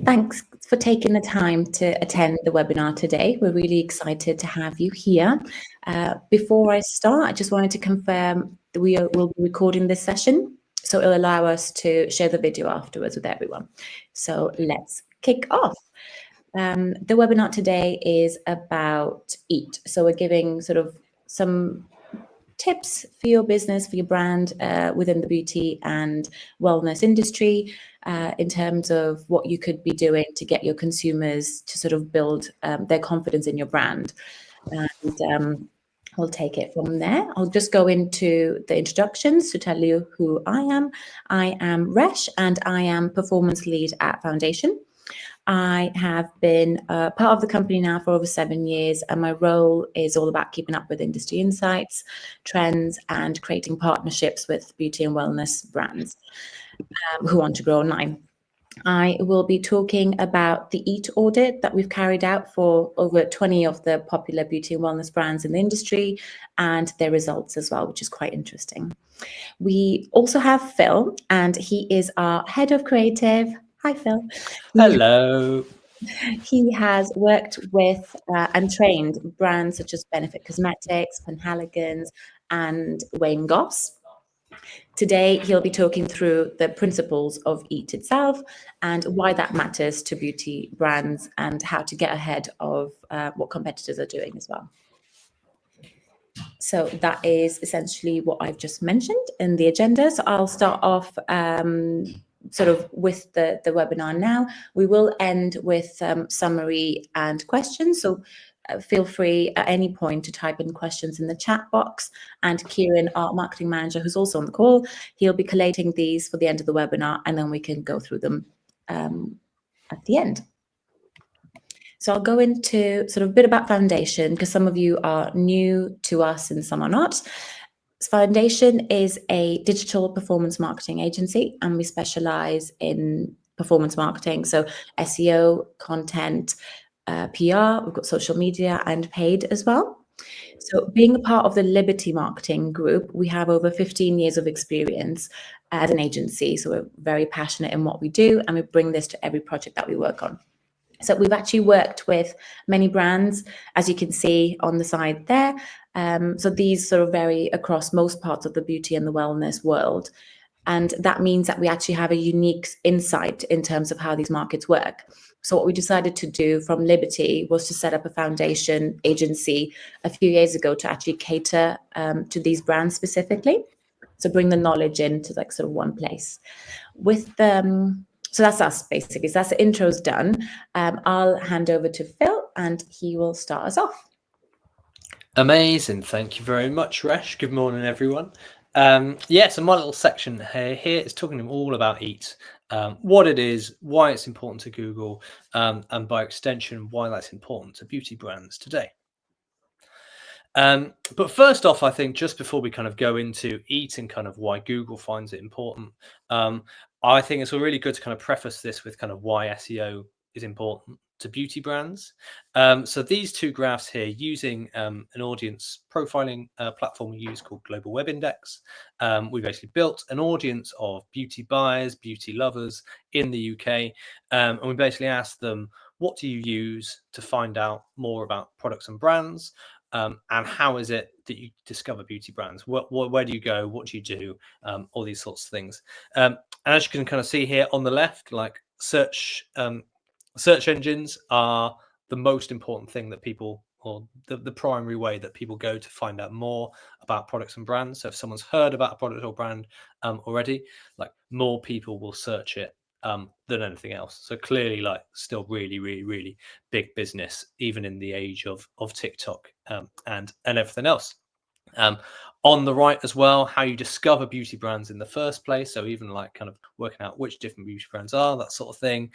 Thanks for taking the time to attend the webinar today. We're really excited to have you here. Before I start, I just wanted to confirm that will be recording this session, so it'll allow us to share the video afterwards with everyone. So let's kick off. The webinar today is about EAT. So we're giving sort of some tips for your business, for your brand within the beauty and wellness industry in terms of what you could be doing to get your consumers to sort of build their confidence in your brand. And we'll take it from there. I'll just go into the introductions to tell you who I am. I am Resh, and I am performance lead at Foundation. I have been part of the company now for over 7 years, and my role is all about keeping up with industry insights, trends, and creating partnerships with beauty and wellness brands who want to grow online. I will be talking about the EAT audit that we've carried out for over 20 of the popular beauty and wellness brands in the industry and their results as well, which is quite interesting. We also have Phil, and he is our head of creative. Hi, Phil. Hello. He has worked with and trained brands such as Benefit Cosmetics, Penhaligon's, and Wayne Goss. Today, he'll be talking through the principles of EAT itself and why that matters to beauty brands and how to get ahead of what competitors are doing as well. So that is essentially what I've just mentioned in the agenda. So I'll start off sort of with the webinar now. We will end with summary and questions. So feel free at any point to type in questions in the chat box. And Kieran, our marketing manager, who's also on the call, he'll be collating these for the end of the webinar, and then we can go through them at the end. So I'll go into sort of a bit about Foundation, because some of you are new to us and some are not. Foundation is a digital performance marketing agency, and we specialize in performance marketing. So SEO, content, PR, we've got social media and paid as well. So being a part of the Liberty Marketing Group, we have over 15 years of experience as an agency. So we're very passionate in what we do, and we bring this to every project that we work on. So we've actually worked with many brands, as you can see on the side there. So these sort of vary across most parts of the beauty and the wellness world. And that means that we actually have a unique insight in terms of how these markets work. So what we decided to do from Liberty was to set up a foundation agency a few years ago to actually cater to these brands specifically. So bring the knowledge into like sort of one place. So that's us, basically. So that's the intro's done. I'll hand over to Phil, and he will start us off. Amazing. Thank you very much, Resh. Good morning, everyone. So my little section here is talking all about EAT, what it is, why it's important to Google, and by extension, why that's important to beauty brands today. But first off, I think just before we kind of go into EAT and kind of why Google finds it important, I think it's really good to kind of preface this with kind of why SEO is important to beauty brands. So these two graphs here, using an audience profiling platform we use called Global Web Index, we basically built an audience of beauty buyers, beauty lovers in the UK, and we basically asked them, what do you use to find out more about products and brands? And how is it that you discover beauty brands? Where do you go? What do you do? All these sorts of things. And as you can kind of see here on the left, like search engines are the most important thing that people, or the primary way that people go to find out more about products and brands. So if someone's heard about a product or brand already, like more people will search it than anything else. So clearly, like, still really, really, really big business, even in the age of TikTok and everything else. On the right as well, how you discover beauty brands in the first place. So even like kind of working out which different beauty brands are, that sort of thing.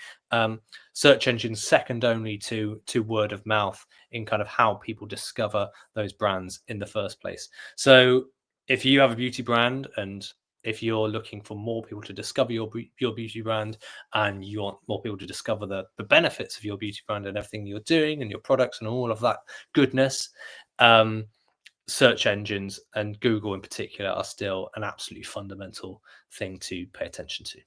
Search engines second only to word of mouth in kind of how people discover those brands in the first place. So if you have a beauty brand, and if you're looking for more people to discover your beauty brand, and you want more people to discover the benefits of your beauty brand and everything you're doing and your products and all of that goodness, search engines, and Google in particular, are still an absolutely fundamental thing to pay attention to.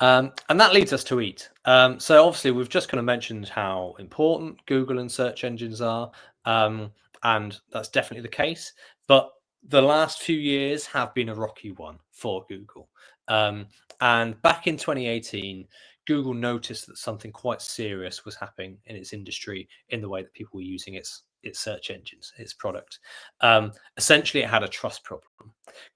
And that leads us to EAT. So obviously we've just kind of mentioned how important Google and search engines are, and that's definitely the case. But the last few years have been a rocky one for Google. And back in 2018, Google noticed that something quite serious was happening in its industry in the way that people were using its search engines, its product. Essentially, it had a trust problem.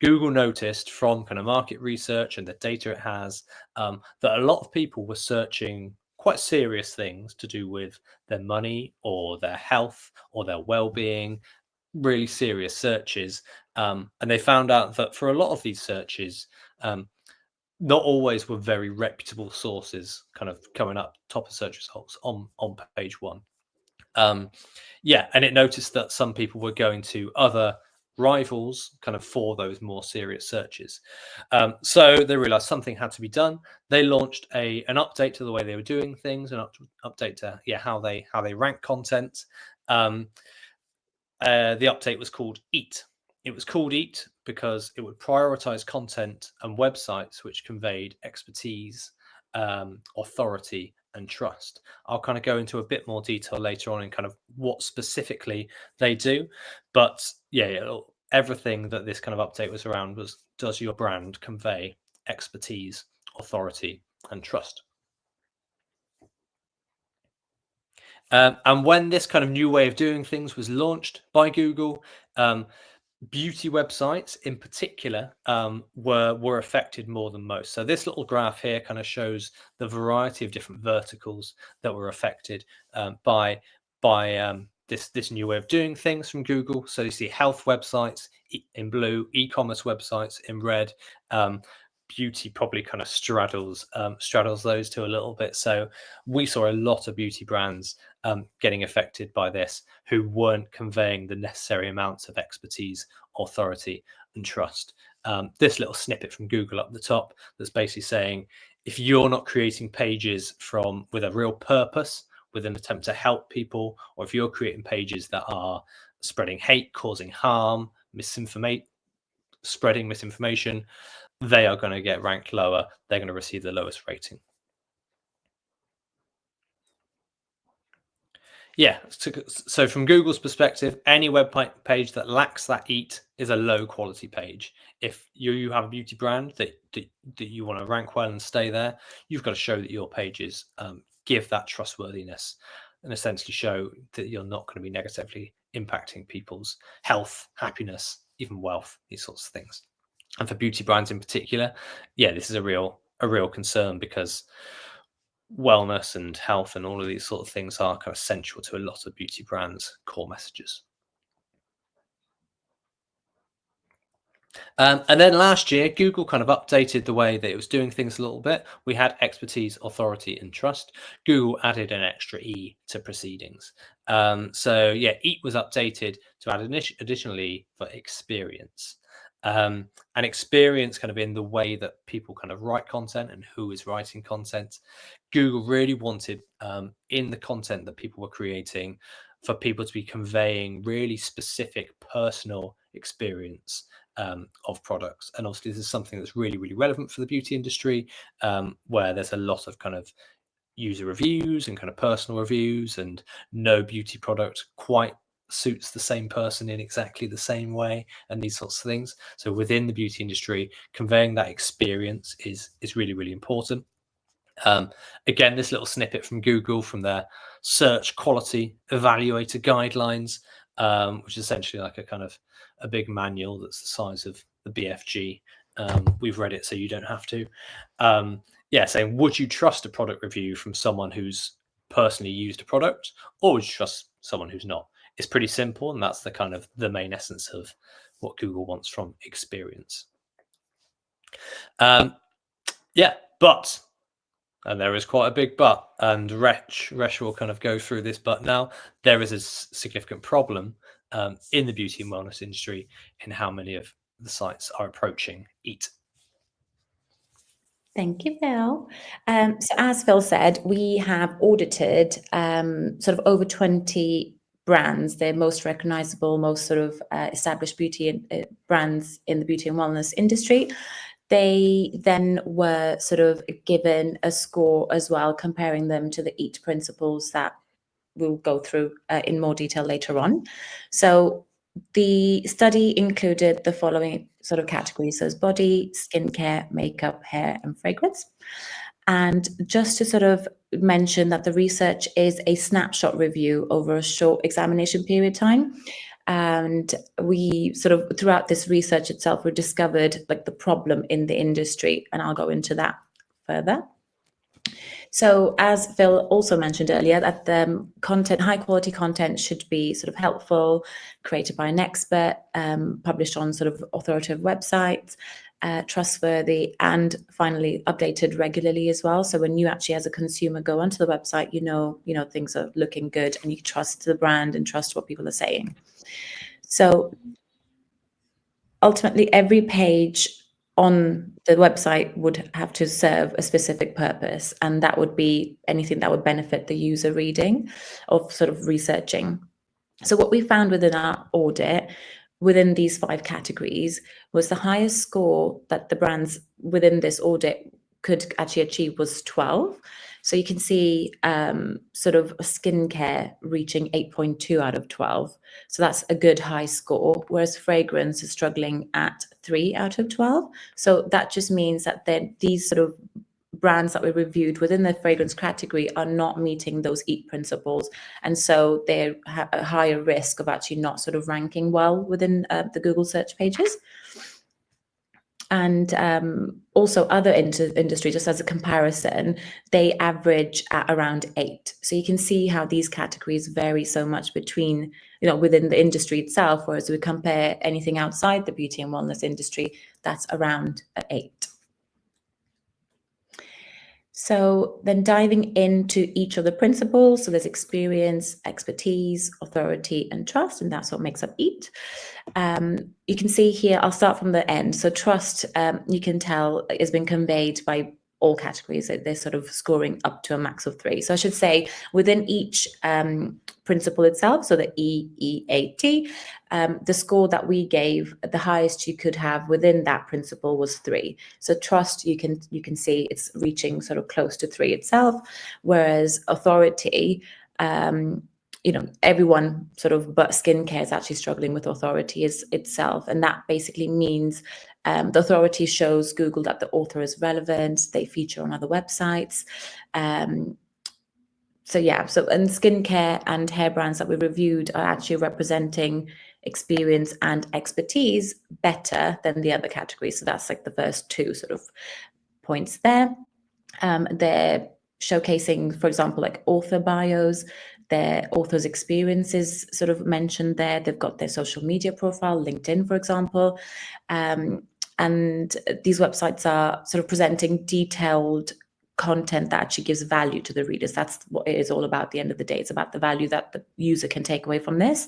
Google noticed from kind of market research and the data it has that a lot of people were searching quite serious things to do with their money or their health or their well-being, really serious searches. And they found out that for a lot of these searches, not always were very reputable sources kind of coming up top of search results on page one. Yeah, and it noticed that some people were going to other rivals kind of for those more serious searches. So they realized something had to be done. They launched an update to the way they were doing things, an update to how they rank content. The update was called EAT. It was called EAT because it would prioritize content and websites which conveyed expertise, authority, and trust. I'll kind of go into a bit more detail later on in kind of what specifically they do. But yeah, everything that this kind of update was around was, does your brand convey expertise, authority, and trust? And when this kind of new way of doing things was launched by Google, beauty websites in particular were affected more than most. So this little graph here kind of shows the variety of different verticals that were affected by this new way of doing things from Google. So you see health websites in blue, e-commerce websites in red. Beauty probably kind of straddles those two a little bit. So we saw a lot of beauty brands getting affected by this who weren't conveying the necessary amounts of expertise, authority, and trust. This little snippet from Google up the top that's basically saying, if you're not creating pages with a real purpose, with an attempt to help people, or if you're creating pages that are spreading hate, causing harm, spreading misinformation, they are going to get ranked lower. They're going to receive the lowest rating. Yeah, so from Google's perspective, any web page that lacks that EAT is a low quality page. If you have a beauty brand that you want to rank well and stay there, you've got to show that your pages give that trustworthiness and essentially show that you're not going to be negatively impacting people's health, happiness, even wealth, these sorts of things. And for beauty brands in particular, yeah, this is a real concern because wellness and health and all of these sort of things are kind of central to a lot of beauty brands' core messages. And then last year, Google kind of updated the way that it was doing things a little bit. We had expertise, authority, and trust. Google added an extra E to proceedings. So yeah, EAT was updated to add additionally for experience. And experience kind of in the way that people kind of write content and who is writing content. Google really wanted in the content that people were creating for people to be conveying really specific personal experience of products. And obviously this is something that's really, really relevant for the beauty industry, where there's a lot of kind of user reviews and kind of personal reviews, and no beauty product quite suits the same person in exactly the same way, and these sorts of things. So within the beauty industry, conveying that experience is really, really important. Again, this little snippet from Google from their search quality evaluator guidelines, which is essentially like a kind of a big manual that's the size of the BFG. We've read it, so you don't have to. Yeah, saying, would you trust a product review from someone who's personally used a product, or would you trust someone who's not? It's pretty simple, and that's the kind of the main essence of what Google wants from experience. Yeah, but, and there is quite a big but, and Resh will kind of go through this but now, there is a significant problem in the beauty and wellness industry in how many of the sites are approaching EAT. Thank you, Phil. So as Phil said, we have audited sort of over 20 brands, the most recognizable, most sort of established beauty brands in the beauty and wellness industry. They then were sort of given a score as well, comparing them to the EAT principles that we'll go through in more detail later on. So the study included the following sort of categories: so body, skincare, makeup, hair, and fragrance. And just to sort of mention that the research is a snapshot review over a short examination period time. And we sort of, throughout this research itself, we discovered like the problem in the industry, and I'll go into that further. So as Phil also mentioned earlier, that the content, high quality content, should be sort of helpful, created by an expert, published on sort of authoritative websites, trustworthy, and finally updated regularly as well. So when you actually as a consumer go onto the website, you know things are looking good and you trust the brand and trust what people are saying. So ultimately every page on the website would have to serve a specific purpose, and that would be anything that would benefit the user reading or sort of researching. So what we found within our audit, within these 5 categories, was the highest score that the brands within this audit could actually achieve was 12. So you can see sort of skincare reaching 8.2 out of 12. So that's a good high score, whereas fragrance is struggling at 3 out of 12. So that just means that these sort of brands that we reviewed within the fragrance category are not meeting those EAT principles. And so they have a higher risk of actually not sort of ranking well within the Google search pages. And also other industry, just as a comparison, they average at around 8. So you can see how these categories vary so much between, within the industry itself, whereas we compare anything outside the beauty and wellness industry, that's around 8. So then diving into each of the principles, so there's experience, expertise, authority, and trust, and that's what makes up EAT. You can see here, I'll start from the end. So trust, you can tell, has been conveyed by all categories. They're sort of scoring up to a max of 3. So I should say within each principle itself, so the EEAT, the score that we gave, the highest you could have within that principle was 3. So trust, you can see it's reaching sort of close to 3 itself, whereas authority, everyone sort of but skincare is actually struggling with authority itself. And that basically means the authority shows Google that the author is relevant, they feature on other websites. And skincare and hair brands that we reviewed are actually representing experience and expertise better than the other categories. So that's like the first 2 sort of points there. They're showcasing, for example, like author bios, their author's experiences sort of mentioned there. They've got their social media profile, LinkedIn, for example. And these websites are sort of presenting detailed content that actually gives value to the readers. That's what it is all about at the end of the day. It's about the value that the user can take away from this.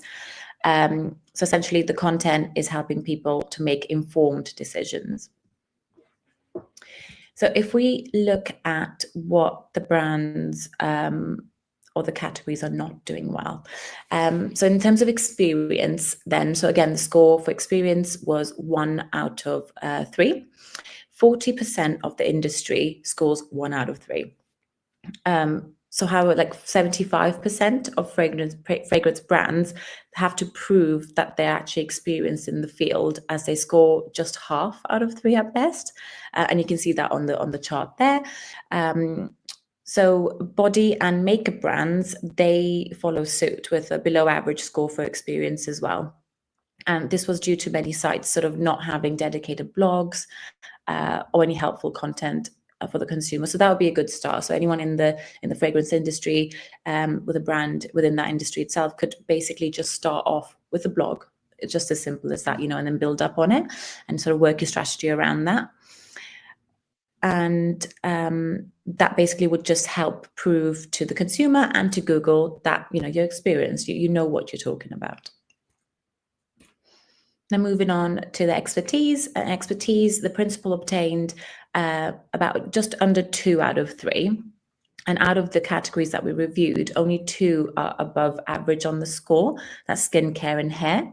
So essentially the content is helping people to make informed decisions. So if we look at what the brands or the categories are not doing well. So in terms of experience then, so again, the score for experience was 1 out of 3. 40% of the industry scores 1 out of 3. So how like 75% of fragrance brands have to prove that they're actually experienced in the field, as they score just half out of 3 at best. And you can see that on the chart there. So body and makeup brands, they follow suit with a below average score for experience as well. And this was due to many sites sort of not having dedicated blogs or any helpful content for the consumer. So that would be a good start. So anyone in the fragrance industry with a brand within that industry itself could basically just start off with a blog. It's just as simple as that, and then build up on it and sort of work your strategy around that. And that basically would just help prove to the consumer and to Google that, your experience, you know what you're talking about. Now moving on to the expertise. The principal obtained about just under 2 out of 3. And out of the categories that we reviewed, only 2 are above average on the score. That's skincare and hair.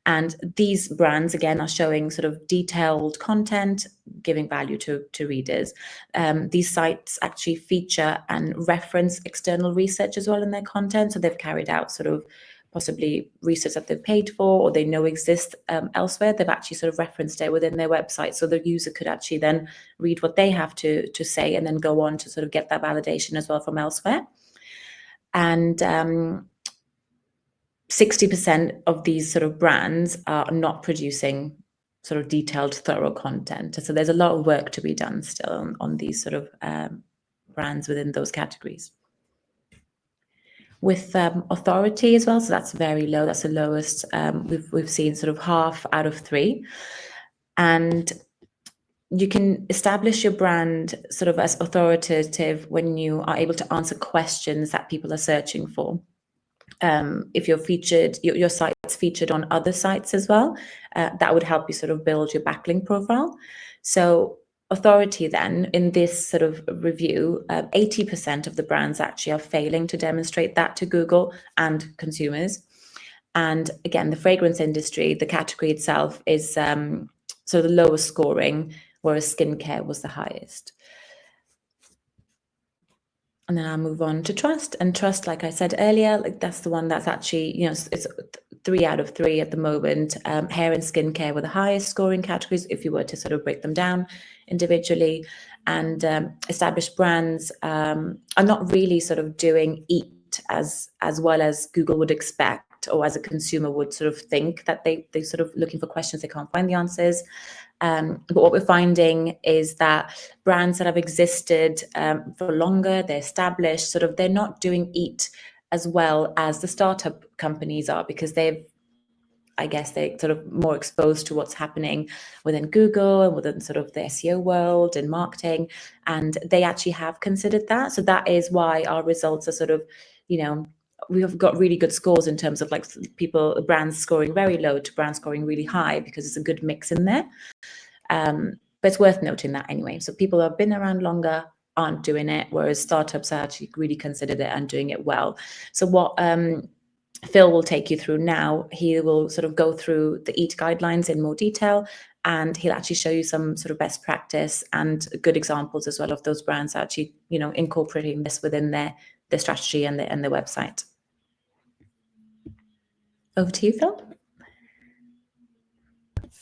And these brands, again, are showing sort of detailed content, giving value to readers. These sites actually feature and reference external research as well in their content. So they've carried out sort of possibly research that they've paid for or they know exists elsewhere. They've actually sort of referenced it within their website. So the user could actually then read what they have to say and then go on to sort of get that validation as well from elsewhere. And 60% of these sort of brands are not producing sort of detailed, thorough content. So there's a lot of work to be done still on these sort of brands within those categories. With authority as well, so that's very low. That's the lowest. We've seen sort of 1/2 out of 3, and you can establish your brand sort of as authoritative when you are able to answer questions that people are searching for. If you're featured, your site's featured on other sites as well, that would help you sort of build your backlink profile. So authority then, in this sort of review, 80% of the brands actually are failing to demonstrate that to Google and consumers. And again, the fragrance industry, the category itself is so the lowest scoring, whereas skincare was the highest. And then I'll move on to trust. And trust, like I said earlier, like that's the one that's actually, you know, it's 3 out of 3 at the moment. Hair and skincare were the highest scoring categories if you were to sort of break them down individually. And established brands are not really sort of doing EAT as well as Google would expect, or as a consumer would sort of think, that they sort of looking for questions, they can't find the answers. But what we're finding is that brands that have existed for longer, they're established, sort of, they're not doing EAT as well as the startup companies are, because they're sort of more exposed to what's happening within Google and within sort of the SEO world and marketing, and they actually have considered that. So that is why our results are sort of, you know, we have got really good scores in terms of like brands scoring very low to brands scoring really high, because it's a good mix in there. But it's worth noting that anyway. So people who have been around longer aren't doing it, whereas startups are actually really considered it and doing it well. So what Phil will take you through now, he will sort of go through the EAT guidelines in more detail, and he'll actually show you some sort of best practice and good examples as well of those brands actually, you know, incorporating this within their strategy and their website. Over to you, Phil.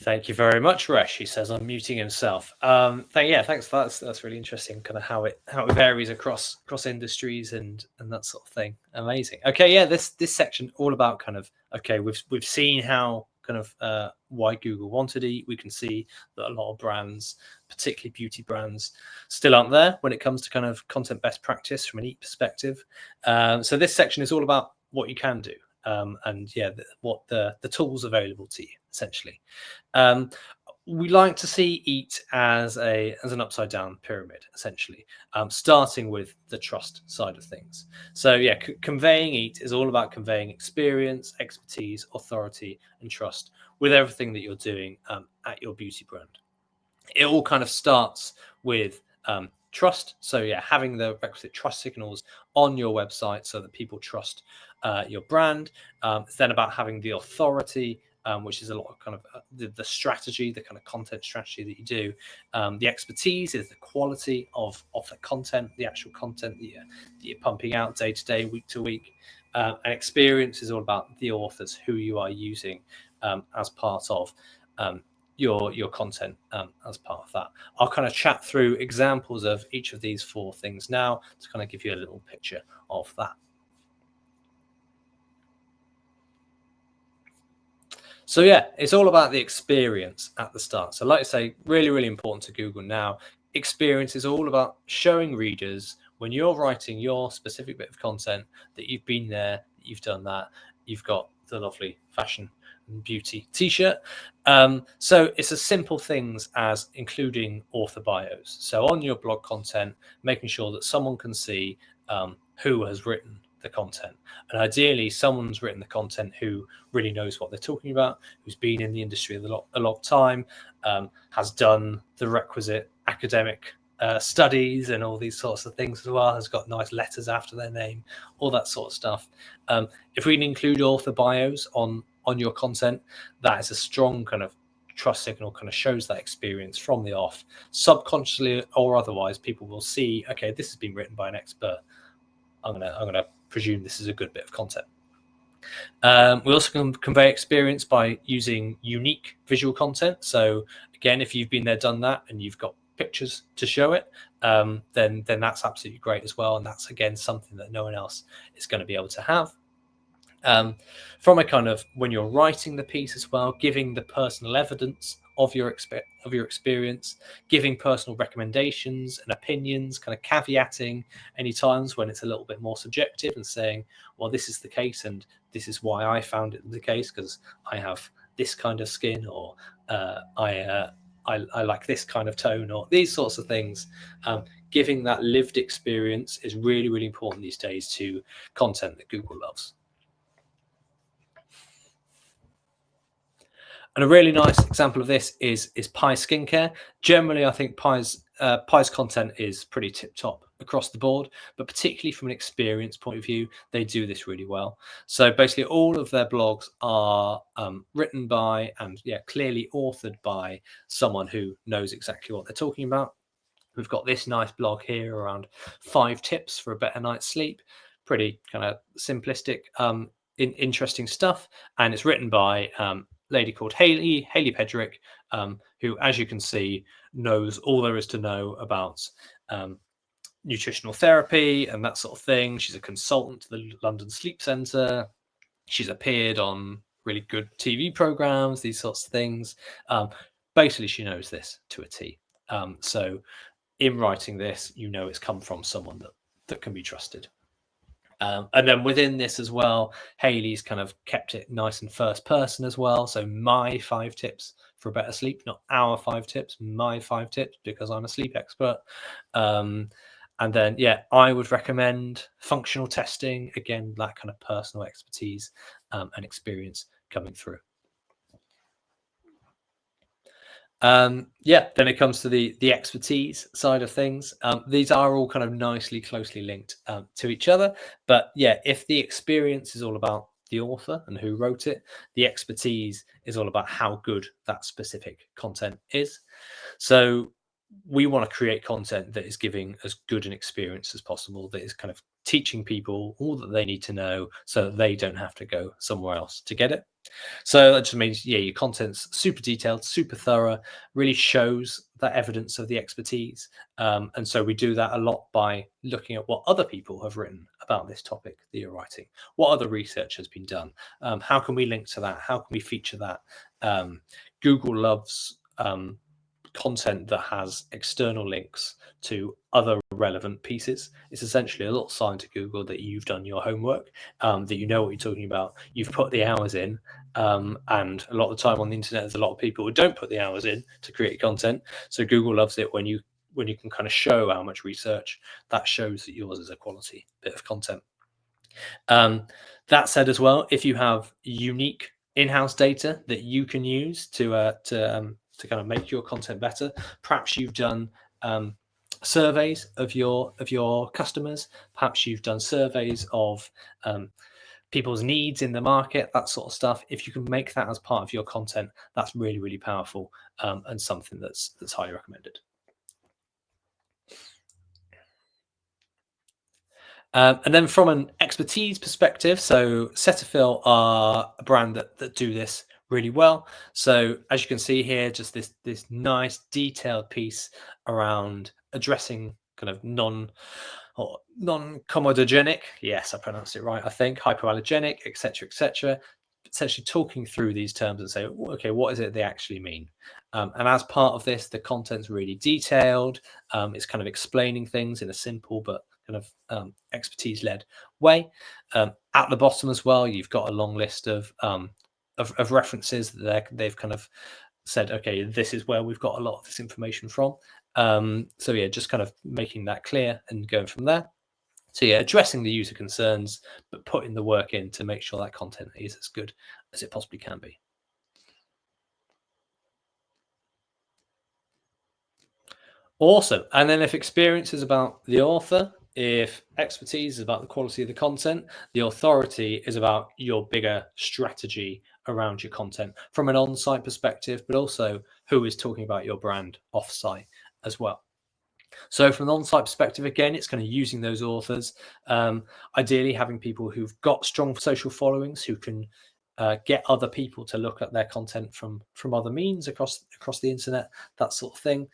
Thank you very much, Resh. He says, unmuting himself. Thanks for that. That's really interesting, kind of how it varies across industries and that sort of thing. Amazing. Okay, yeah, this section all about kind of, okay, we've seen how kind of why Google wanted EAT. We can see that a lot of brands, particularly beauty brands, still aren't there when it comes to kind of content best practice from an EAT perspective. So this section is all about what you can do. And yeah, what the tools available to you, essentially. We like to see EAT as an upside down pyramid, essentially, starting with the trust side of things. So yeah, conveying EAT is all about conveying experience, expertise, authority, and trust with everything that you're doing at your beauty brand. It all kind of starts with trust. So yeah, having the requisite trust signals on your website so that people trust your brand. It's then about having the authority, which is a lot of kind of the strategy, the kind of content strategy that you do. The expertise is the quality of the content, the actual content that you're pumping out day to day, week to week. And experience is all about the authors who you are using as part of your content as part of that. I'll kind of chat through examples of each of these 4 things now to kind of give you a little picture of that. So yeah, it's all about the experience at the start. So like I say, really, really important to Google now. Experience is all about showing readers, when you're writing your specific bit of content, that you've been there, that you've done that, you've got the lovely fashion and beauty t-shirt. So it's as simple things as including author bios. So on your blog content, making sure that someone can see who has written the content, and ideally someone's written the content who really knows what they're talking about, who's been in the industry a lot of time, has done the requisite academic studies and all these sorts of things as well, has got nice letters after their name, all that sort of stuff. If we can include author bios on on your content, that is a strong kind of trust signal, kind of shows that experience from the off. Subconsciously or otherwise, people will see, okay, this has been written by an expert. I'm gonna presume this is a good bit of content. We also can convey experience by using unique visual content. So again, if you've been there, done that, and you've got pictures to show it, then that's absolutely great as well. And that's, again, something that no one else is going to be able to have. From a kind of, when you're writing the piece as well, giving the personal evidence of your experience, giving personal recommendations and opinions, kind of caveating any times when it's a little bit more subjective and saying, well, this is the case and this is why I found it the case, because I have this kind of skin, or I like this kind of tone, or these sorts of things. Giving that lived experience is really, really important these days to content that Google loves. And a really nice example of this is Pi Skincare. Generally, I think Pi's content is pretty tip-top across the board, but particularly from an experience point of view, they do this really well. So basically, all of their blogs are written by and clearly authored by someone who knows exactly what they're talking about. We've got this nice blog here around 5 tips for a better night's sleep. Pretty kind of simplistic, interesting stuff, and it's written by lady called Hayley Pedrick, who, as you can see, knows all there is to know about nutritional therapy and that sort of thing. She's a consultant to the London Sleep Centre. She's appeared on really good TV programs, these sorts of things. Basically, she knows this to a T. So in writing this, it's come from someone that can be trusted. And then within this as well, Hayley's kind of kept it nice and first person as well. So my 5 tips for better sleep, not our 5 tips, my 5 tips, because I'm a sleep expert. And then, I would recommend functional testing. Again, that kind of personal expertise and experience coming through. Then it comes to the expertise side of things. These are all kind of nicely, closely linked to each other. But if the experience is all about the author and who wrote it, the expertise is all about how good that specific content is. So we want to create content that is giving as good an experience as possible, that is kind of teaching people all that they need to know so that they don't have to go somewhere else to get it. So that just means, your content's super detailed, super thorough, really shows that evidence of the expertise. And so we do that a lot by looking at what other people have written about this topic that you're writing. What other research has been done? How can we link to that? How can we feature that? Google loves content that has external links to other relevant pieces. It's essentially a little sign to Google that you've done your homework, that you know what you're talking about, you've put the hours in, and a lot of the time on the internet there's a lot of people who don't put the hours in to create content. So Google loves it when you can kind of show how much research. That shows that yours is a quality bit of content. That said as well, if you have unique in-house data that you can use to kind of make your content better, perhaps you've done surveys of your customers, perhaps you've done surveys of people's needs in the market, that sort of stuff. If you can make that as part of your content, that's really, really powerful, and something that's highly recommended. And then from an expertise perspective, so Cetaphil are a brand that do this really well. So as you can see here, just this nice detailed piece around addressing kind of non-comedogenic, yes, I pronounced it right, I think, hypoallergenic, etc., essentially talking through these terms and say, okay, what is it they actually mean? And as part of this, the content's really detailed. It's kind of explaining things in a simple but kind of expertise-led way. At the bottom as well, you've got a long list of references that they've kind of said, okay, this is where we've got a lot of this information from. So just kind of making that clear and going from there. So addressing the user concerns, but putting the work in to make sure that content is as good as it possibly can be. Awesome. And then if experience is about the author, if expertise is about the quality of the content, the authority is about your bigger strategy around your content from an on-site perspective, but also who is talking about your brand off-site as well. So from an on-site perspective, again, it's kind of using those authors, ideally having people who've got strong social followings who can get other people to look at their content from other means across the internet, that sort of thing.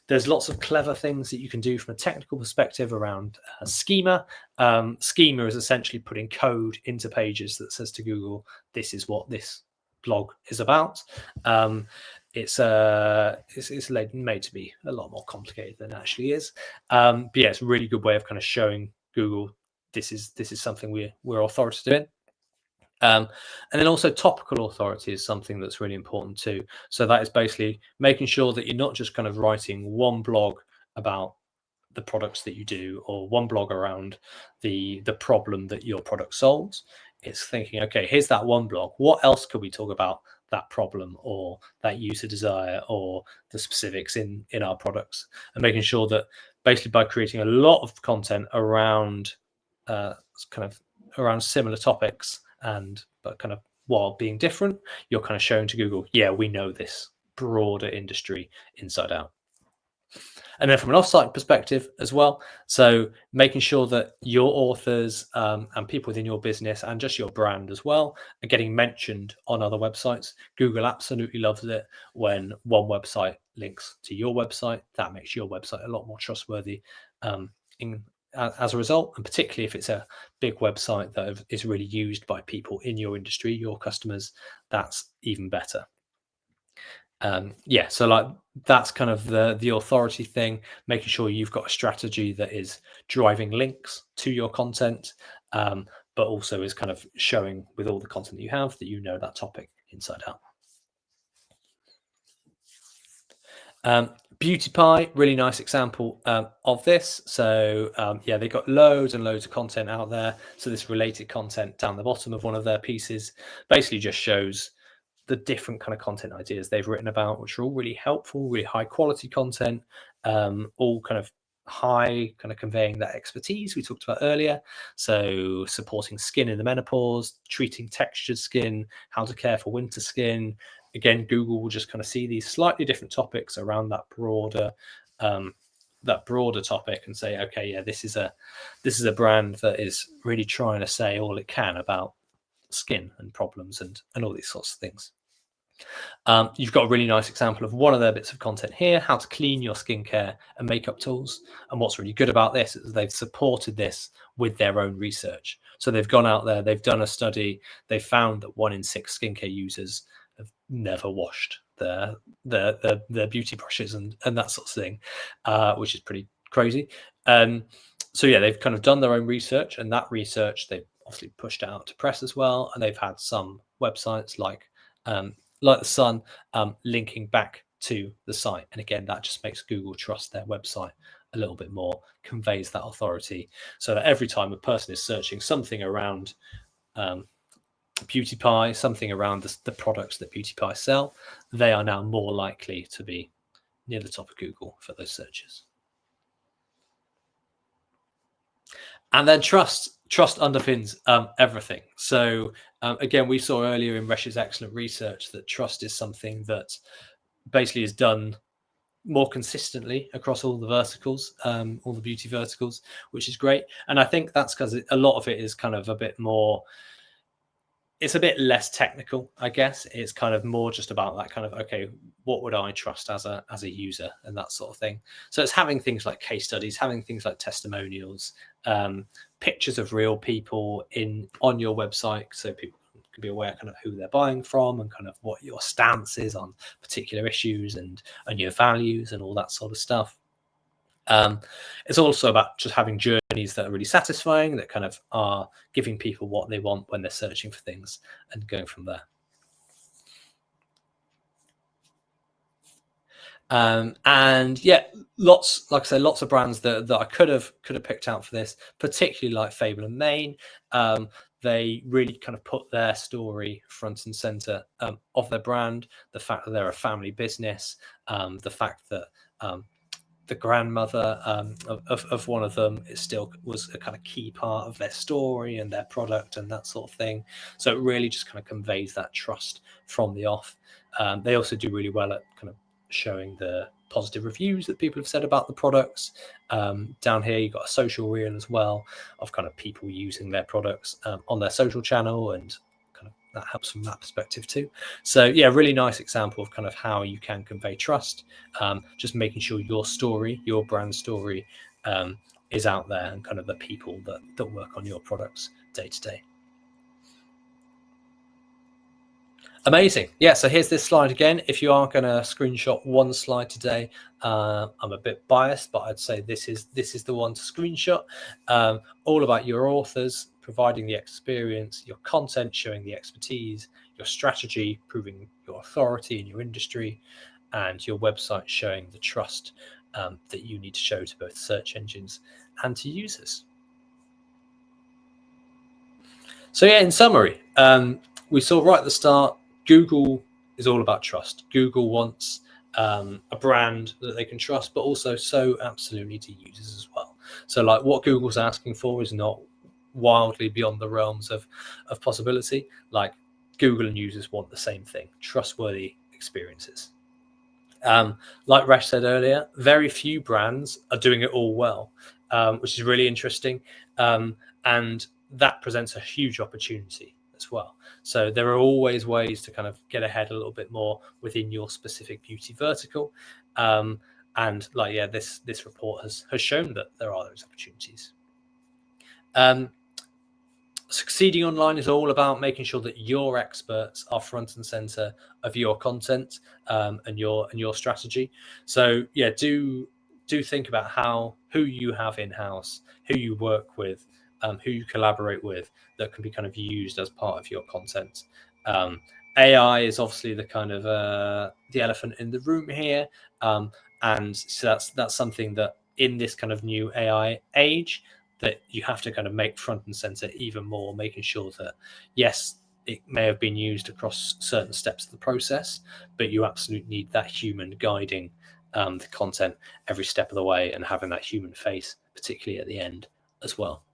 There's lots of clever things that you can do from a technical perspective around schema. Schema is essentially putting code into pages that says to Google, this is what this blog is about. It's made to be a lot more complicated than it actually is. But yeah, it's a really good way of kind of showing Google this is something we're authoritative in. And then also topical authority is something that's really important too. So that is basically making sure that you're not just kind of writing one blog about the products that you do or one blog around the problem that your product solves. It's thinking, okay, here's that one blog. What else could we talk about that problem or that user desire or the specifics in our products? And making sure that basically by creating a lot of content around around similar topics but kind of while being different, you're kind of showing to Google, yeah, we know this broader industry inside out. And then from an offsite perspective as well, so making sure that your authors and people within your business and just your brand as well are getting mentioned on other websites. Google absolutely loves it when one website links to your website. That makes your website a lot more trustworthy as a result, and particularly if it's a big website that is really used by people in your industry, your customers, that's even better. So like that's kind of the authority thing, making sure you've got a strategy that is driving links to your content, but also is kind of showing with all the content that you have that you know that topic inside out. Beauty Pie, really nice example of this. So yeah, they've got loads and loads of content out there. So this related content down the bottom of one of their pieces basically just shows the different kind of content ideas they've written about, which are all really helpful, really high quality content, all kind of high kind of conveying that expertise we talked about earlier. So supporting skin in the menopause, treating textured skin, how to care for winter skin. Again, Google will just kind of see these slightly different topics around that broader topic and say, okay, yeah, this is a brand that is really trying to say all it can about skin and problems and all these sorts of things. You've got a really nice example of one of their bits of content here, how to clean your skincare and makeup tools. And what's really good about this is they've supported this with their own research. So they've gone out there, they've done a study, they found that 1 in 6 skincare users have never washed their beauty brushes and that sort of thing, which is pretty crazy. So yeah, they've kind of done their own research, and that research they've obviously pushed out to press as well. And they've had some websites like The Sun linking back to the site. And again, that just makes Google trust their website a little bit more, conveys that authority, so that every time a person is searching something around Beauty Pie, something around the products that Beauty Pie sell, they are now more likely to be near the top of Google for those searches. And then trust underpins everything. So again, we saw earlier in Resh's excellent research that trust is something that basically is done more consistently across all the verticals, all the beauty verticals, which is great. And I think that's because a lot of it is kind of a bit more, it's a bit less technical, I guess. It's kind of more just about that kind of, okay, what would I trust as a user and that sort of thing. So it's having things like case studies, having things like testimonials, pictures of real people on your website, so people can be aware kind of who they're buying from and kind of what your stance is on particular issues and your values and all that sort of stuff. It's also about just having journeys that are really satisfying, that kind of are giving people what they want when they're searching for things and going from there. And yeah, lots of brands that I could have picked out for this, particularly like Fable and Main. They really kind of put their story front and center of their brand, the fact that they're a family business, the fact that the grandmother of one of them was a kind of key part of their story and their product and that sort of thing. So it really just kind of conveys that trust from the off. They also do really well at kind of showing the positive reviews that people have said about the products. Down here, you've got a social reel as well of kind of people using their products on their social channel, and kind of that helps from that perspective too. So yeah, really nice example of kind of how you can convey trust, just making sure your story, your brand story, is out there, and kind of the people that work on your products day to day. Amazing. Yeah, so here's this slide again. If you are going to screenshot one slide today, I'm a bit biased, but I'd say this is the one to screenshot. All about your authors, providing the experience, your content showing the expertise, your strategy proving your authority in your industry, and your website showing the trust that you need to show to both search engines and to users. So yeah, in summary, we saw right at the start, Google is all about trust. Google wants a brand that they can trust, but also so absolutely to users as well. So like what Google's asking for is not wildly beyond the realms of possibility. Like Google and users want the same thing, trustworthy experiences. Like Rash said earlier, very few brands are doing it all well, which is really interesting. And that presents a huge opportunity as well. So there are always ways to kind of get ahead a little bit more within your specific beauty vertical. And like, yeah, this report has shown that there are those opportunities. Succeeding online is all about making sure that your experts are front and center of your content and your strategy. So yeah, do think about who you have in-house, who you work with, who you collaborate with, that can be kind of used as part of your content. AI is obviously the kind of the elephant in the room here, and so that's something that in this kind of new AI age, that you have to kind of make front and center even more, making sure that yes, it may have been used across certain steps of the process, but you absolutely need that human guiding the content every step of the way, and having that human face, particularly at the end as well.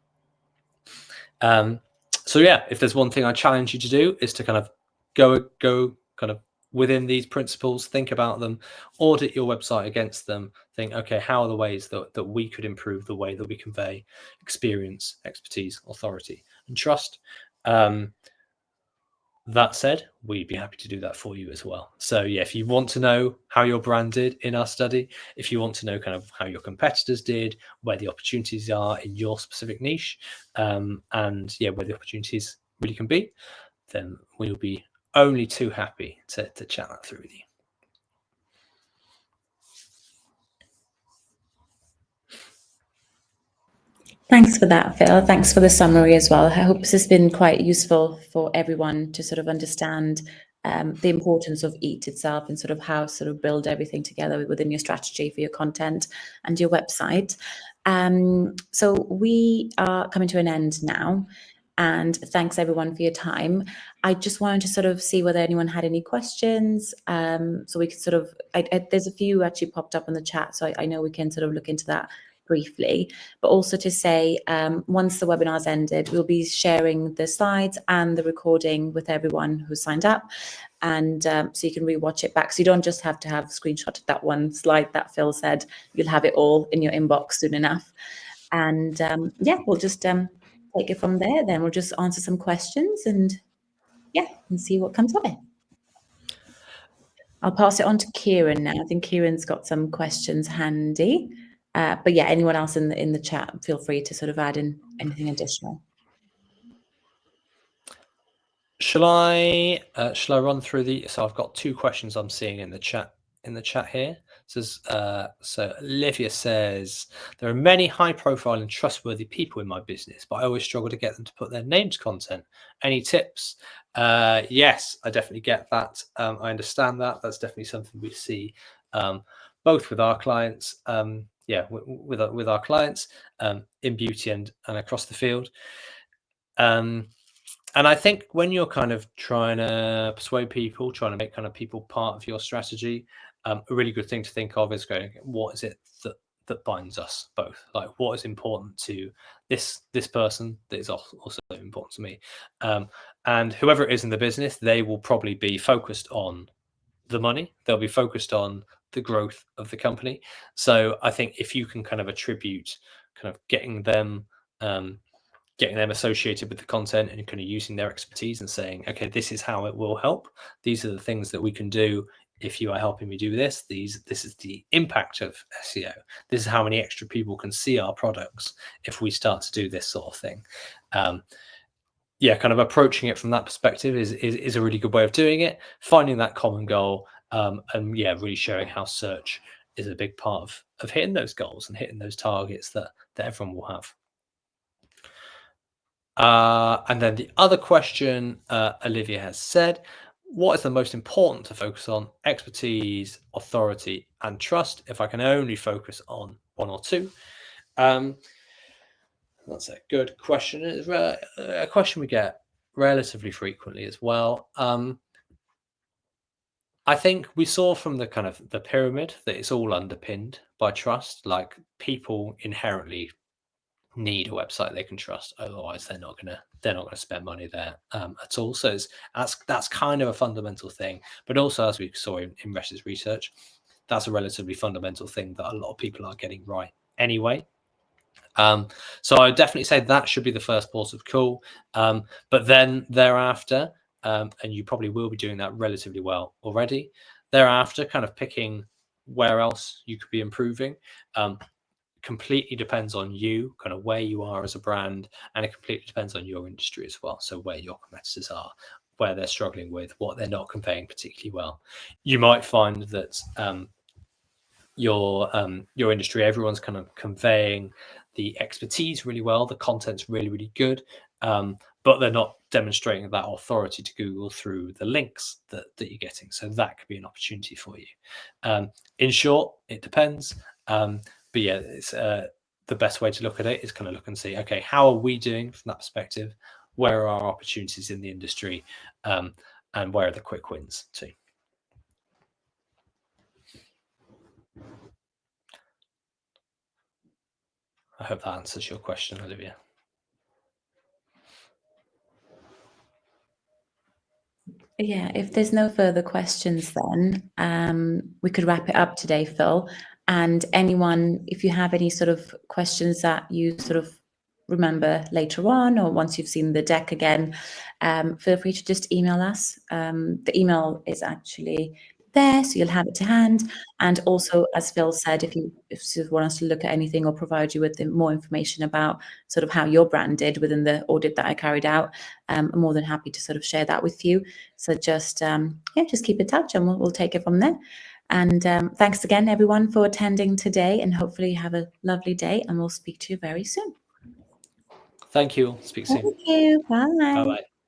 So yeah, if there's one thing I challenge you to do, is to kind of go kind of within these principles, think about them, audit your website against them, think, okay, how are the ways that we could improve the way that we convey experience, expertise, authority, and trust. That said, we'd be happy to do that for you as well. So yeah, if you want to know how your brand did in our study, if you want to know kind of how your competitors did, where the opportunities are in your specific niche, and yeah, where the opportunities really can be, then we'll be only too happy to chat that through with you. Thanks for that, Phil. Thanks for the summary as well. I hope this has been quite useful for everyone to sort of understand the importance of EAT itself, and sort of how sort of build everything together within your strategy for your content and your website. So we are coming to an end now, and thanks everyone for your time. I just wanted to sort of see whether anyone had any questions, so we could sort of, there's a few actually popped up in the chat, so I know we can sort of look into that briefly, but also to say, once the webinar's ended, we'll be sharing the slides and the recording with everyone who signed up, and so you can rewatch it back. So you don't just have to have screenshotted that one slide that Phil said, you'll have it all in your inbox soon enough. And yeah, we'll just take it from there. Then we'll just answer some questions and yeah, and see what comes of it. I'll pass it on to Kieran now. I think Kieran's got some questions handy. But yeah, anyone else in the chat, feel free to sort of add in anything additional. Shall I run through so I've got two questions I'm seeing in the chat here. So Olivia says, there are many high profile and trustworthy people in my business, but I always struggle to get them to put their name to content. Any tips? Yes, I definitely get that. I understand that. That's definitely something we see both with our clients, with our clients in beauty and across the field. And I think when you're kind of trying to persuade people, trying to make kind of people part of your strategy, a really good thing to think of is going, what is it that that binds us both. Like, what is important to this person that is also important to me, and whoever it is in the business, they will probably be focused on the money. They'll be focused on the growth of the company. So I think if you can kind of attribute kind of getting them associated with the content and kind of using their expertise and saying, okay, this is how it will help. These are the things that we can do if you are helping me do this. This is the impact of SEO. This is how many extra people can see our products if we start to do this sort of thing. Yeah, kind of approaching it from that perspective is a really good way of doing it. Finding that common goal, and yeah, really showing how search is a big part of hitting those goals and hitting those targets that everyone will have. And then the other question Olivia has said, what is the most important to focus on? Expertise, authority, and trust. If I can only focus on one or two. That's a good question. It's a question we get relatively frequently as well. I think we saw from the kind of the pyramid that it's all underpinned by trust. Like, people inherently need a website they can trust, otherwise they're not gonna spend money there at all. So that's kind of a fundamental thing. But also, as we saw in Resh's research, that's a relatively fundamental thing that a lot of people are getting right anyway. So I would definitely say that should be the first port of call. But then thereafter, and you probably will be doing that relatively well already, thereafter kind of picking where else you could be improving. Completely depends on you, kind of where you are as a brand, and it completely depends on your industry as well. So where your competitors are, where they're struggling with, what they're not conveying particularly well. You might find that your industry, everyone's kind of conveying the expertise really well, the content's really, really good, but they're not demonstrating that authority to Google through the links that you're getting. So that could be an opportunity for you. In short, it depends. But yeah, it's the best way to look at it is kind of look and see, okay, how are we doing from that perspective? Where are our opportunities in the industry? And where are the quick wins too? I hope that answers your question, Olivia. Yeah, if there's no further questions, then we could wrap it up today, Phil. And anyone, if you have any sort of questions that you sort of remember later on, or once you've seen the deck again, feel free to just email us. The email is actually there, so you'll have it to hand. And also, as Phil said, if you want us to look at anything or provide you with more information about sort of how your brand did within the audit that I carried out, I'm more than happy to sort of share that with you. So just just keep in touch, and we'll take it from there. And thanks again, everyone, for attending today, and hopefully you have a lovely day, and we'll speak to you very soon. Thank you. Speak soon. Thank you. Bye. Bye-bye.